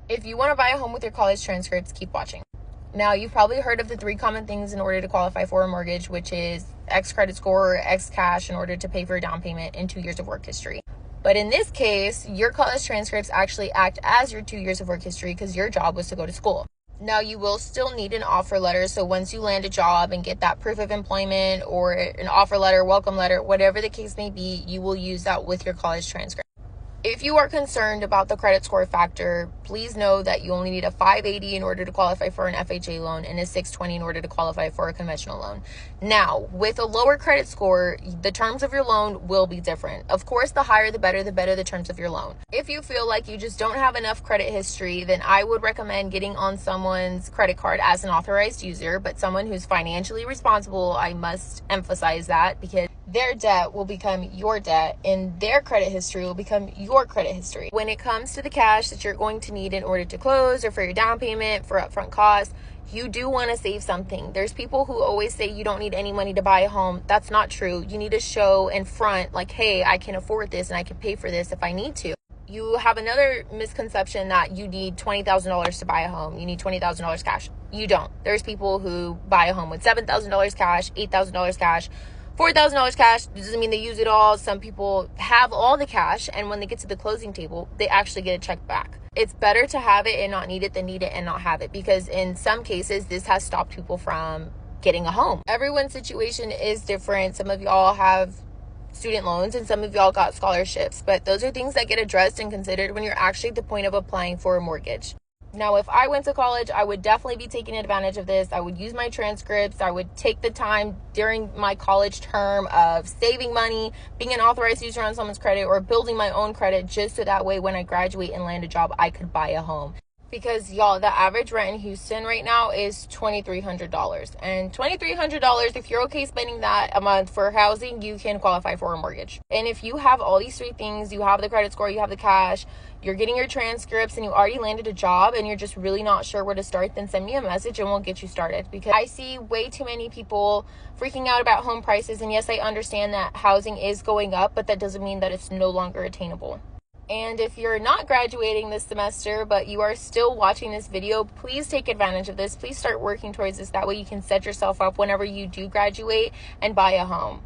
If you want to buy a home with your college transcripts, keep watching. Now, you've probably heard of the 3 common things in order to qualify for a mortgage, which is X credit score, X cash in order to pay for a down payment, and 2 years of work history. But in this case, your college transcripts actually act as your 2 years of work history because your job was to go to school. Now, you will still need an offer letter. So once you land a job and get that proof of employment or an offer letter, welcome letter, whatever the case may be, you will use that with your college transcript. If you are concerned about the credit score factor, please know that you only need a 580 in order to qualify for an FHA loan and a 620 in order to qualify for a conventional loan. Now, with a lower credit score, the terms of your loan will be different. Of course, the higher the better the terms of your loan. If you feel like you just don't have enough credit history, then I would recommend getting on someone's credit card as an authorized user, but someone who's financially responsible. I must emphasize that because their debt will become your debt and their credit history will become your credit history. When it comes to the cash that you're going to need in order to close or for your down payment, for upfront costs, you do want to save something. There's people who always say you don't need any money to buy a home. That's not true. You need to show in front like, hey, I can afford this and I can pay for this if I need to. You have another misconception that you need $20,000 to buy a home. You need $20,000 cash. You don't. There's people who buy a home with $7,000 cash, $8,000 cash, $4,000 cash. Doesn't mean they use it all. Some people have all the cash, and when they get to the closing table, they actually get a check back. It's better to have it and not need it than need it and not have it, because in some cases, this has stopped people from getting a home. Everyone's situation is different. Some of y'all have student loans and some of y'all got scholarships, but those are things that get addressed and considered when you're actually at the point of applying for a mortgage. Now, if I went to college, I would definitely be taking advantage of this. I would use my transcripts. I would take the time during my college term of saving money, being an authorized user on someone's credit, or building my own credit just so that way when I graduate and land a job, I could buy a home. Because y'all, the average rent in Houston right now is $2,300. And $2,300, if you're okay spending that a month for housing, you can qualify for a mortgage. And if you have all these 3 things, you have the credit score, you have the cash, you're getting your transcripts, and you already landed a job and you're just really not sure where to start, then send me a message and we'll get you started. Because I see way too many people freaking out about home prices. And yes, I understand that housing is going up, but that doesn't mean that it's no longer attainable. And if you're not graduating this semester, but you are still watching this video, please take advantage of this. Please start working towards this. That way you can set yourself up whenever you do graduate and buy a home.